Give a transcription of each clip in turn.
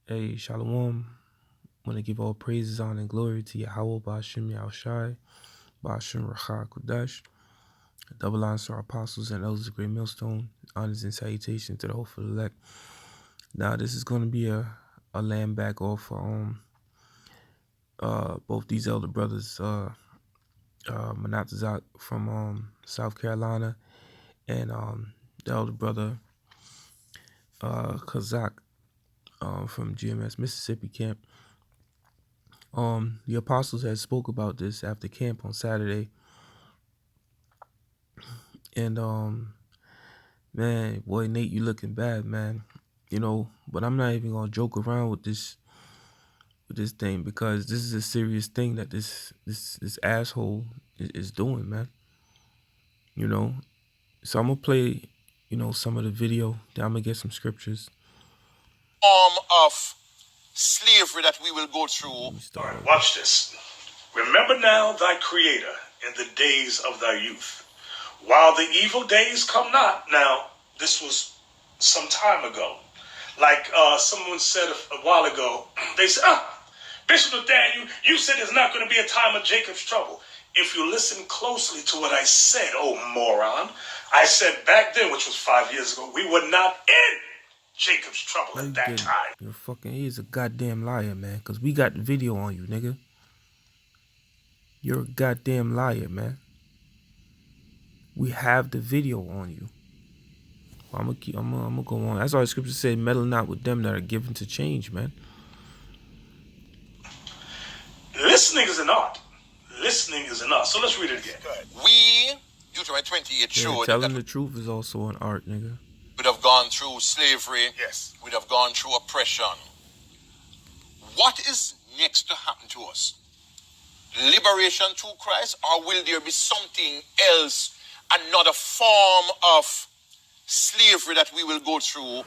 Hey, Shalom. Want to give all praises, honor, and glory to Yahweh, Ba'ashem Yahushai, Ba'ashem Racha Kudash. Double honors to our apostles and elders of Great Millstone. Honors and salutations to the hopeful elect. Now, this is going to be a land back off for both these elder brothers, Manatazak from South Carolina and the elder brother Kazak from GMS Mississippi camp. The apostles had spoke about this after camp on Saturday. And man, boy, Nate, you looking bad, man. You know, but I'm not even gonna joke around with this thing, because this is a serious thing that this asshole is doing, man. You know, so I'm gonna play, some of the video. Then I'm gonna get some scriptures. Of slavery that we will go through. All right, watch this. Remember now thy Creator in the days of thy youth, while the evil days come not. Now, this was some time ago. Like someone said a while ago, they said, Bishop Nathaniel, you said there's not going to be a time of Jacob's trouble. If you listen closely to what I said, oh moron, I said back then, which was 5 years ago, we were not in Jacob's trouble at that time. He's a goddamn liar, man, because we got the video on you, nigga. You're a goddamn liar, man. We have the video on you. I'm gonna go on. That's why the scripture said, meddle not with them that are given to change, man. Listening is an art. Listening is an art. So let's read it again. Go ahead. We, Deuteronomy 28 showed telling the truth is also an art, nigga. We'd have gone through slavery. Yes. We'd have gone through oppression. What is next to happen to us? Liberation through Christ, or will there be something else, another form of slavery that we will go through,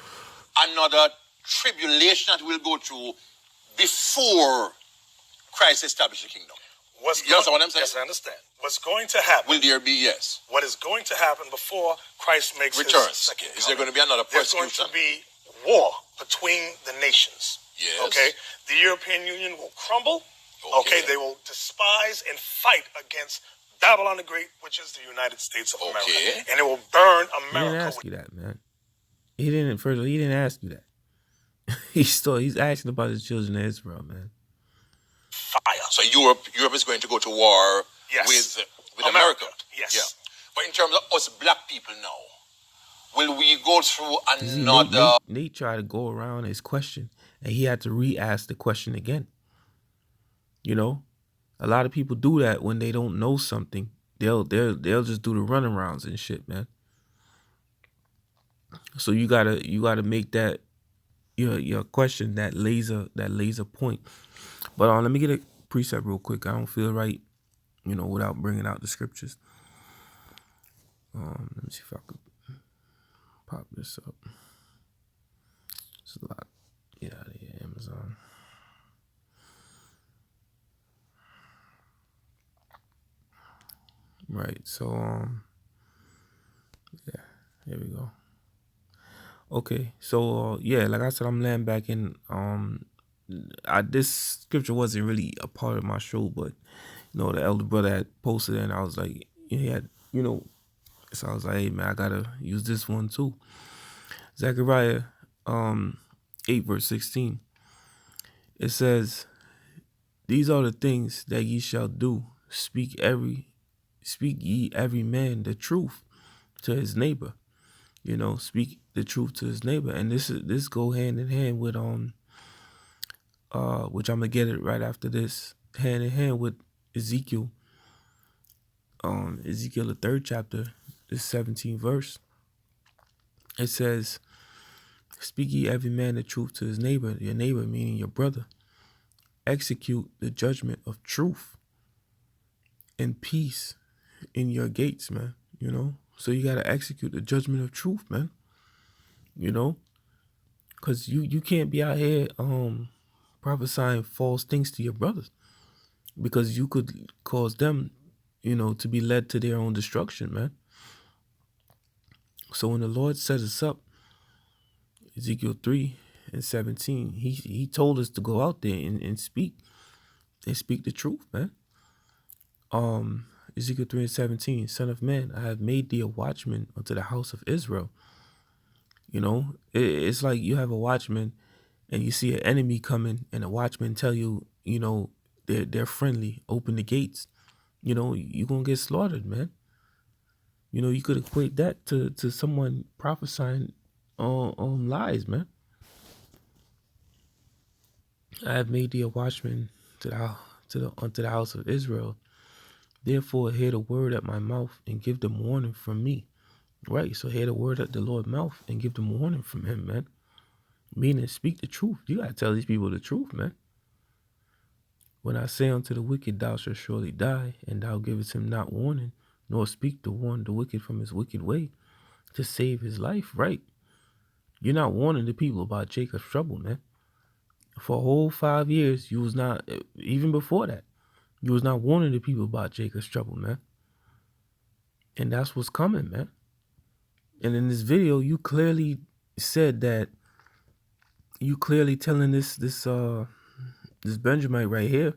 another tribulation that we'll go through before Christ established the kingdom? You understand what I'm saying? Yes, I understand. What's going to happen? Will there be? Yes. What is going to happen before Christ makes returns? His second coming? Is there going to be another persecution? There's going to be war between the nations. Yes. Okay. The European Union will crumble. Okay. They will despise and fight against Babylon the Great, which is the United States of America, and it will burn America. He didn't ask you that, man. He didn't ask you that. He's asking about the children of Israel, man. Fire. So Europe is going to go to war with America. Yes. Yeah. But in terms of us black people now, will we go through another? Nate tried to go around his question, and he had to re-ask the question again. You know, a lot of people do that when they don't know something. They'll just do the runarounds and shit, man. So you gotta make that your question that laser point. But let me get a precept real quick. I don't feel right, without bringing out the scriptures. Let me see if I could pop this up. It's a lot. Yeah, Amazon. Right. So yeah, here we go. Okay. So like I said, I'm laying back in. This scripture wasn't really a part of my show, but the elder brother had posted it, and I was like, he had, so I was like, hey man, I gotta use this one too. Zechariah 8 verse 16. It says, these are the things that ye shall do. Speak ye every man the truth to his neighbor. Speak the truth to his neighbor. And this go hand in hand with which I'm gonna get it right after this, hand in hand with Ezekiel. Ezekiel the 3rd chapter, the 17th verse. It says, speak ye every man the truth to his neighbor, your neighbor meaning your brother. Execute the judgment of truth and peace in your gates, man. So you gotta execute the judgment of truth, man. Because you can't be out here prophesying false things to your brothers, because you could cause them, to be led to their own destruction, man. So when the Lord set us up, Ezekiel 3 and 17. He told us to go out there and speak the truth, man. Ezekiel 3 and 17, Son of man, I have made thee a watchman unto the house of Israel. You know, it's like you have a watchman and you see an enemy coming and a watchman tell you, you know, they're friendly, open the gates. You know, you're going to get slaughtered, man. You know, you could equate that to someone prophesying on lies, man. I have made thee a watchman unto the house of Israel. Therefore, hear the word at my mouth and give them warning from me. Right, so hear the word at the Lord's mouth and give them warning from him, man. Meaning, speak the truth. You got to tell these people the truth, man. When I say unto the wicked, thou shalt surely die, and thou givest him not warning, nor speak to warn the wicked from his wicked way, to save his life, right? You're not warning the people about Jacob's trouble, man. For a whole 5 years, you was not, even before that, you was not warning the people about Jacob's trouble, man. And that's what's coming, man. And in this video, you clearly said that, you clearly telling this Benjamite right here,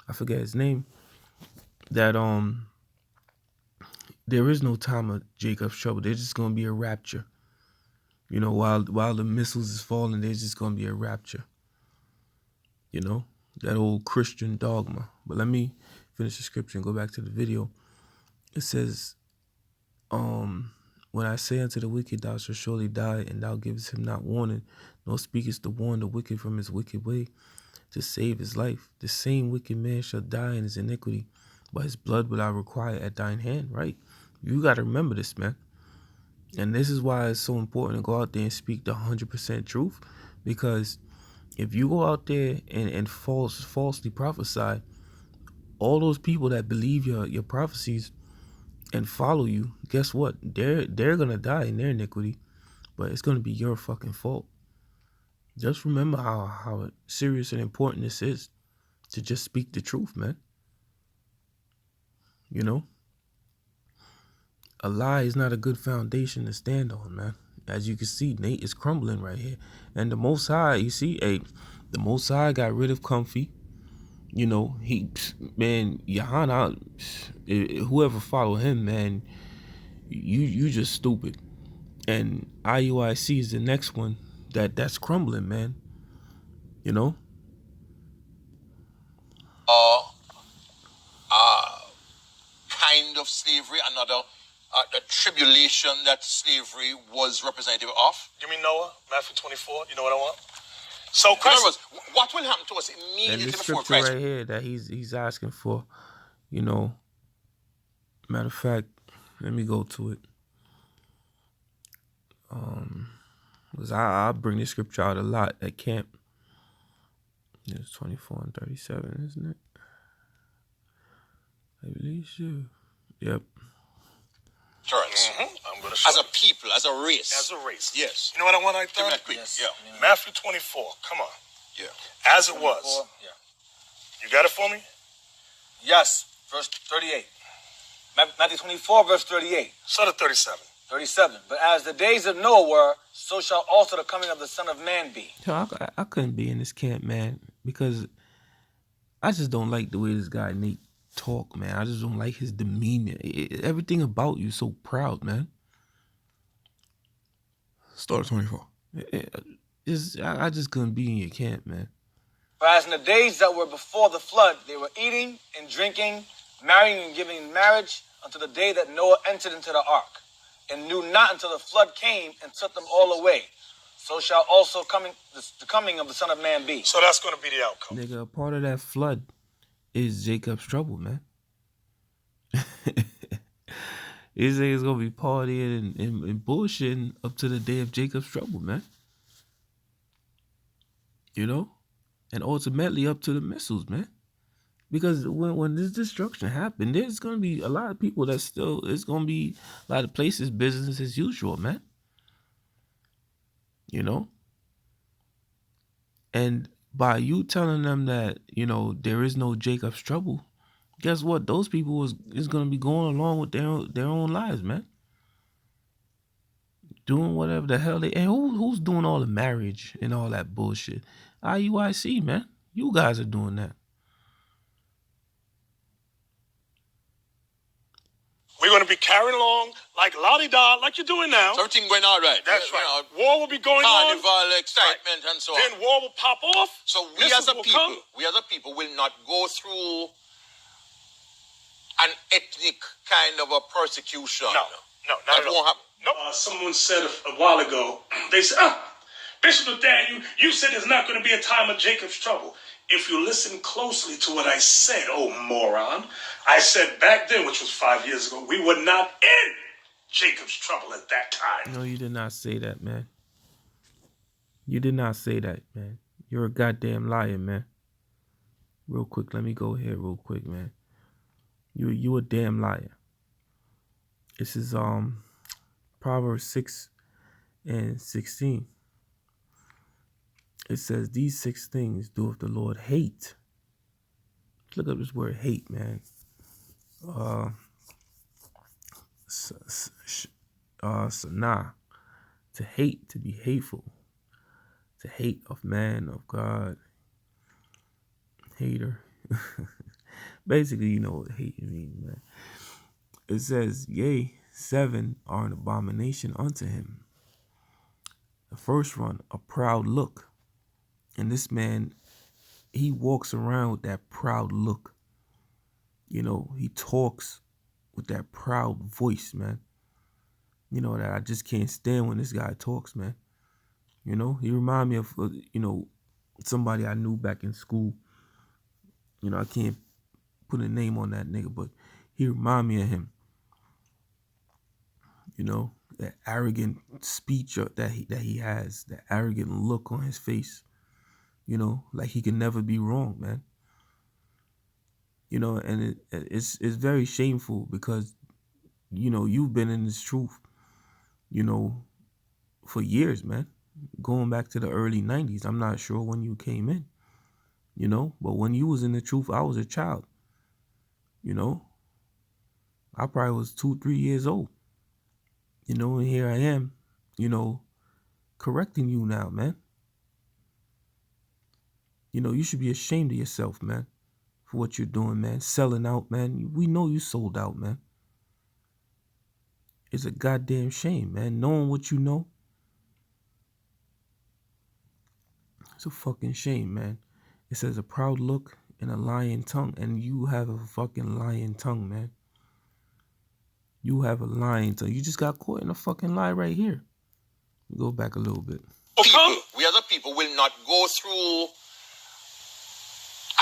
I forget his name, that there is no time of Jacob's trouble. There's just gonna be a rapture. You know, while the missiles is falling, there's just gonna be a rapture. You know, that old Christian dogma. But let me finish the scripture and go back to the video. It says, when I say unto the wicked, thou shalt surely die, and thou givest him not warning, nor speakest to warn the wicked from his wicked way, to save his life, the same wicked man shall die in his iniquity, but his blood will I require at thine hand, right? You got to remember this, man. And this is why it's so important to go out there and speak the 100% truth, because if you go out there and falsely prophesy, all those people that believe your prophecies and follow you, guess what? They're gonna die in their iniquity, but it's gonna be your fucking fault. Just remember how serious and important this is, to just speak the truth, man. You know, a lie is not a good foundation to stand on, man. As you can see, Nate is crumbling right here. And the Most High, you see, the Most High got rid of Comfy. You know, Yohana, whoever follow him, man, you just stupid. And IUIC is the next one that's crumbling, man. You know? Kind of slavery, another the tribulation that slavery was representative of. You mean Noah, Matthew 24? You know what I want? So, In other words, what will happen to us And immediately this before scripture Christ? right here that he's asking for, you know, matter of fact, let me go to it. Because I bring this scripture out a lot at camp. It's 24 and 37, isn't it? I believe so. Yep. Turns. I'm going to show As a you. people, as a race. As a race. Yes. You know what I want right Give me there? that quick. Yes. Yeah. Matthew 24. Come on. Yeah. As it was. Yeah. You got it for me? Yes, verse 38. Matthew 24, verse 38. Start at 37. 37. But as the days of Noah were, so shall also the coming of the Son of Man be. So I couldn't be in this camp, man, because I just don't like the way this guy Nate talk, man. I just don't like his demeanor. Everything about you so proud, man. Start at 24. I just couldn't be in your camp, man. For as in the days that were before the flood, they were eating and drinking, marrying and giving in marriage, until the day that Noah entered into the ark, and knew not until the flood came and took them all away. So shall also the coming of the Son of Man be. So that's going to be the outcome. Nigga, a part of that flood is Jacob's trouble, man. These niggas gonna be partying and bullshitting up to the day of Jacob's trouble, man. You know? And ultimately up to the missiles, man. Because when this destruction happened, there's gonna be a lot of people that still, it's gonna be a lot of places business as usual, man. You know? And by you telling them that, you know, there is no Jacob's trouble, guess what? Those people is gonna be going along with their own lives, man. doing whatever the hell they. And who's doing all the marriage and all that bullshit? IUIC, man. You guys are doing that. We're going to be carrying along like la-di-da, like you're doing now. So everything going all right. That's right. War will be going on. Carnival, excitement, and so on. Then war will pop off. So we as a people will not go through an ethnic kind of a persecution. No, not at all. Won't happen. Nope. Someone said a while ago, they said, Bishop Nathaniel, you said there's not going to be a time of Jacob's trouble. If you listen closely to what I said, oh moron, I said back then, which was 5 years ago, we were not in Jacob's trouble at that time. No, you did not say that, man. You did not say that, man. You're a goddamn liar, man. Real quick, let me go here real quick, man. You a damn liar. This is Proverbs 6:16. It says, these 6 things doeth the Lord hate. Look up this word hate, man. Sanah. To hate, to be hateful. To hate of man, of God. Hater. Basically, you know what hate means, man. It says, yea, 7 are an abomination unto him. The first one, a proud look. And this man, he walks around with that proud look. You know, he talks with that proud voice, man. You know, that I just can't stand when this guy talks, man. You know, he remind me of, you know, somebody I knew back in school. You know, I can't put a name on that nigga, but he remind me of him. You know, that arrogant speech that he has, that arrogant look on his face. You know, like he can never be wrong, man. You know, and it's very shameful because, you know, you've been in this truth, you know, for years, man. Going back to the early 90s. I'm not sure when you came in, you know, but when you was in the truth, I was a child. You know, I probably was 2-3 years old. You know, and here I am, you know, correcting you now, man. You know, you should be ashamed of yourself, man, for what you're doing, man. Selling out, man. We know you sold out, man. It's a goddamn shame, man. Knowing what you know. It's a fucking shame, man. It says a proud look and a lying tongue. And you have a fucking lying tongue, man. You have a lying tongue. You just got caught in a fucking lie right here. Go back a little bit. We as a people will not go through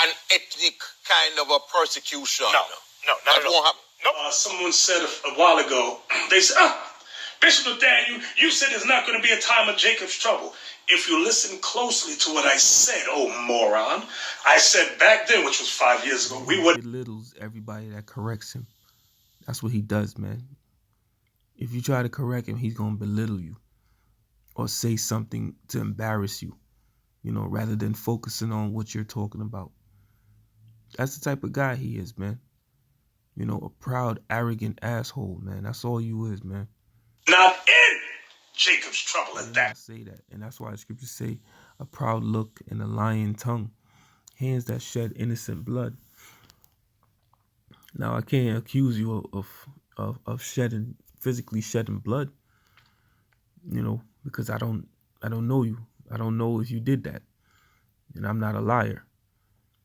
an ethnic kind of a persecution. No, not at all. Won't happen. Nope. Someone said a while ago, they said, Bishop Nathaniel, you said there's not going to be a time of Jacob's trouble. If you listen closely to what I said, oh moron, I said back then, which was 5 years ago, we would belittles everybody that corrects him. That's what he does, man. If you try to correct him, he's going to belittle you or say something to embarrass you, you know, rather than focusing on what you're talking about. That's the type of guy he is, man. You know, a proud, arrogant asshole, man. That's all you is, man. Not in Jacob's trouble at that. Say that. And that's why the scriptures say a proud look and a lying tongue, hands that shed innocent blood. Now, I can't accuse you of physically shedding blood, you know, because I don't know you. I don't know if you did that. And I'm not a liar,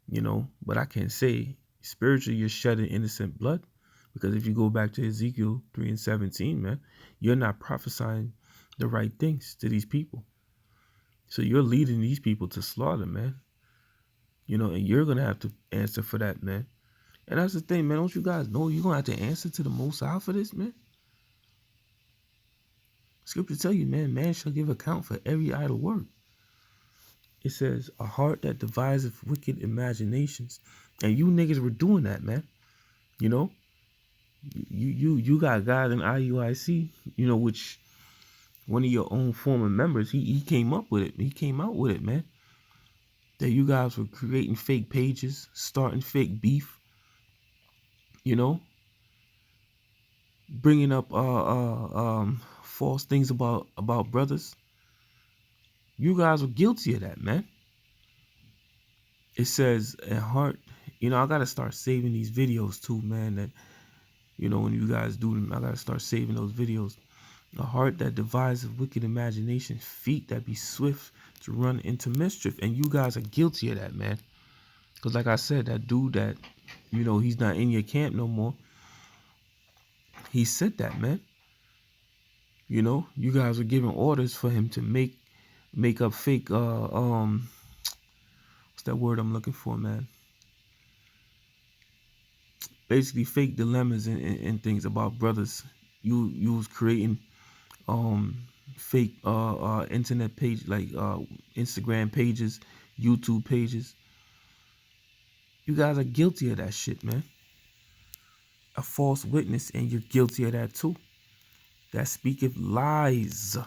you know, but I can say spiritually you're shedding innocent blood, because if you go back to Ezekiel 3:17, man, you're not prophesying the right things to these people. So you're leading these people to slaughter, man. You know, and you're going to have to answer for that, man. And that's the thing, man. Don't you guys know you're going to have to answer to the Most High for this, man? Scripture tell you, man shall give account for every idle word. It says, a heart that deviseth wicked imaginations. And you niggas were doing that, man. You know? You got guys in IUIC, you know, which one of your own former members, he came up with it. He came out with it, man. That you guys were creating fake pages, starting fake beef. You know, bringing up false things about brothers. You guys were guilty of that, man. It says in heart, I gotta start saving these videos too, man. That when you guys do them, I gotta start saving those videos. A heart that devises wicked imagination, feet that be swift to run into mischief. And you guys are guilty of that, man. Because like I said, that dude that, he's not in your camp no more. He said that, man. You guys were giving orders for him to make up fake, what's that word I'm looking for, man? Basically fake dilemmas and things about brothers. You was creating fake internet page, like Instagram pages, YouTube pages. You guys are guilty of that shit, man. A false witness, and you're guilty of that too. That speaketh lies.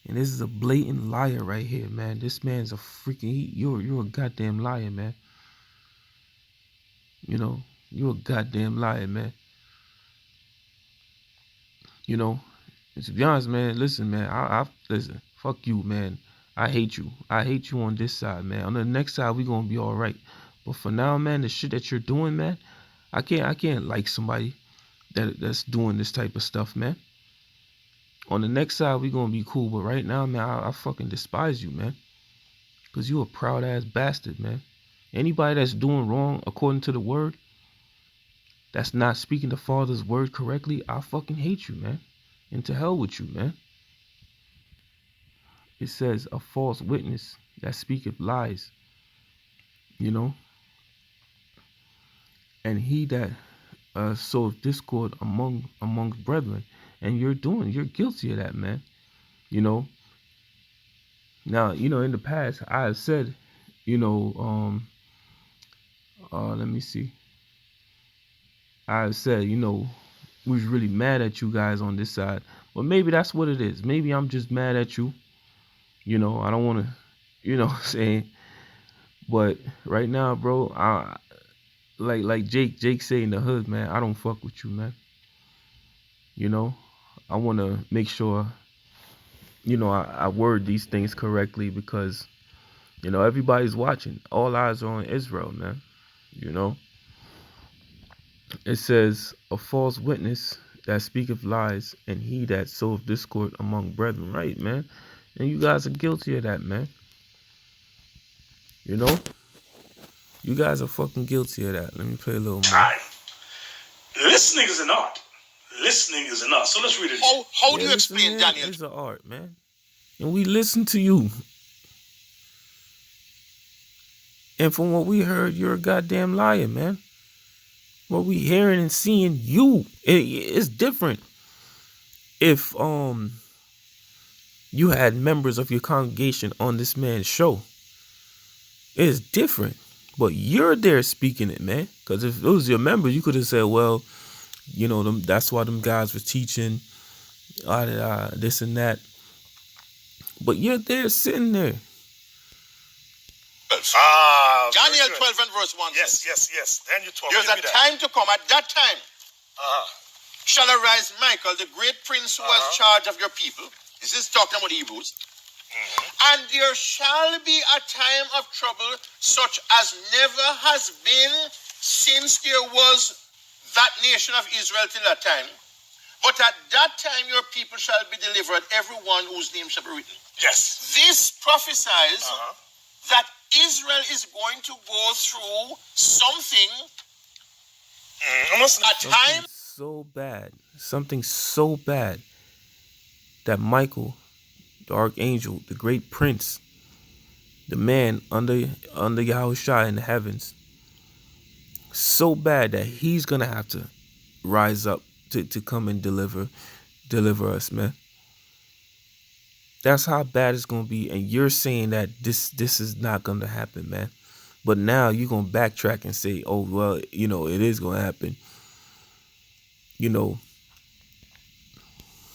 And this is a blatant liar right here, man. This man's a freaking, you're a goddamn liar, man. You're a goddamn liar, man. And to be honest, man, listen, man, I listen, fuck you, man. I hate you. I hate you on this side, man. On the next side, we gonna be all right. But for now, man, the shit that you're doing, man, I can't like somebody that's doing this type of stuff, man. On the next side, we gonna be cool. But right now, man, I fucking despise you, man. Because you a proud ass bastard, man. Anybody that's doing wrong according to the word, that's not speaking the Father's word correctly, I fucking hate you, man. And to hell with you, man. It says a false witness that speaketh lies. And he that soweth discord amongst brethren. And you're guilty of that, man. Now, in the past, I have said, let me see. I have said, we was really mad at you guys on this side. But maybe that's what it is. Maybe I'm just mad at you. I don't want to, saying. But right now, bro, like Jake say in the hood, man, I don't fuck with you, man. I want to make sure, I word these things correctly because, everybody's watching. All eyes are on Israel, man. It says, a false witness that speaketh lies, and he that soweth discord among brethren. Right, man? And you guys are guilty of that, man. You guys are fucking guilty of that. Let me play a little more. Time. Listening is an art. Listening is an art. So let's read it. How do you explain Daniel? It's an art, man. And we listen to you. And from what we heard, you're a goddamn liar, man. What we hearing and seeing, it's different. If you had members of your congregation on this man's show, it's different. But you're there speaking it, man. Because if it was your members, you could have said, well, that's why them guys were teaching this and that. But you're there sitting there. Daniel 12 and verse 1 Yes. Then you talk. There's a time to come. At that time shall arise Michael, the great prince who has charge of your people. This is talking about the Hebrews. And there shall be a time of trouble such as never has been since there was that nation of Israel till that time. But at that time your people shall be delivered, everyone whose name shall be written. Yes. This prophesies that Israel is going to go through something, something so bad that Michael, the archangel, the great prince, the man under Yahushua in the heavens, so bad that he's gonna have to rise up to come and deliver us, man. That's how bad it's gonna be. And you're saying that this is not gonna happen, man. But now you're gonna backtrack and say, oh well, it is gonna happen.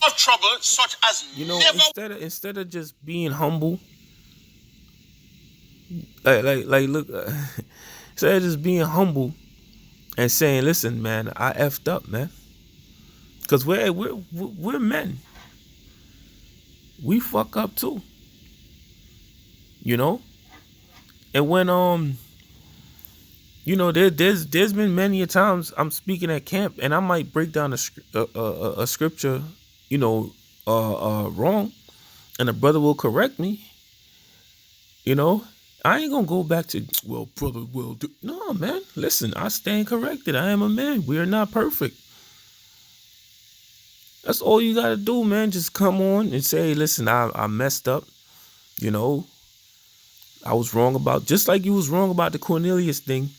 Of trouble such as never. Instead of just being humble, look, instead of just being humble and saying, listen, man, I effed up, man. Because we're men. We fuck up too. You know? And when there's been many a times I'm speaking at camp and I might break down a scripture, wrong, and a brother will correct me. I ain't gonna go back to, well, brother will do. No, man. Listen, I stand corrected. I am a man. We are not perfect. That's all you gotta do, man. Just come on and say, listen, I messed up. I was wrong about, just like you was wrong about the Cornelius thing.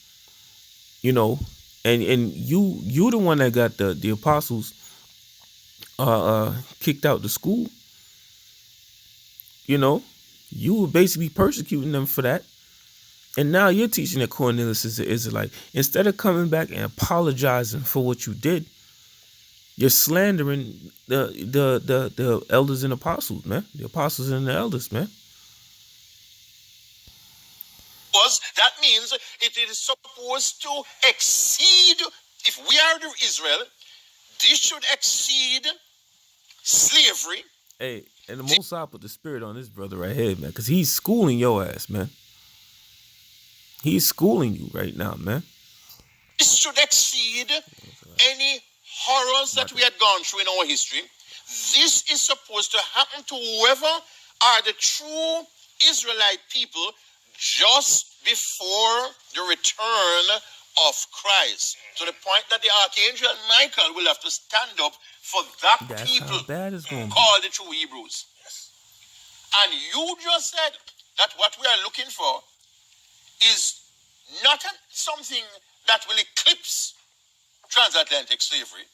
And you the one that got the apostles kicked out the school. You were basically persecuting them for that. And now you're teaching that Cornelius is an Israelite. Instead of coming back and apologizing for what you did, you're slandering the elders and apostles, man. The apostles and the elders, man. That means it is supposed to exceed, if we are the Israel, this should exceed slavery. Hey, and the Most High put the spirit on this brother right here, man, because he's schooling your ass, man. He's schooling you right now, man. This should exceed any horrors that we had gone through in our history. This is supposed to happen to whoever are the true Israelite people just before the return of Christ. To the point that the Archangel Michael will have to stand up for that people called the true Hebrews. Yes. And you just said that what we are looking for is not something that will eclipse transatlantic slavery,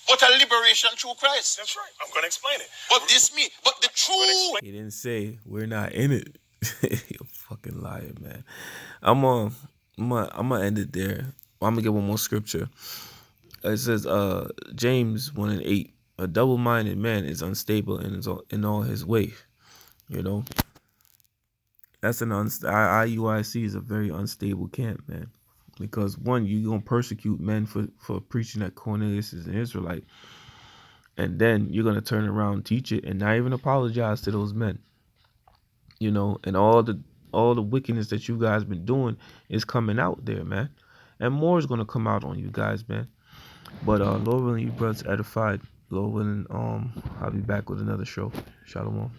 but a liberation through Christ. That's right. I'm going to explain it. But the true... He didn't say we're not in it. You fucking liar, man. I'm gonna end it there. I'm gonna get one more scripture. It says, James 1:8. A double-minded man is unstable in all his way. That's IUIC is a very unstable camp, man. Because one, you're gonna persecute men for preaching that Cornelius is an Israelite, and then you're gonna turn around, teach it, and not even apologize to those men. And all the wickedness that you guys been doing is coming out there, man. And more is gonna come out on you guys, man. But Lord willing, you brothers edified. Lord willing, I'll be back with another show. Shalom.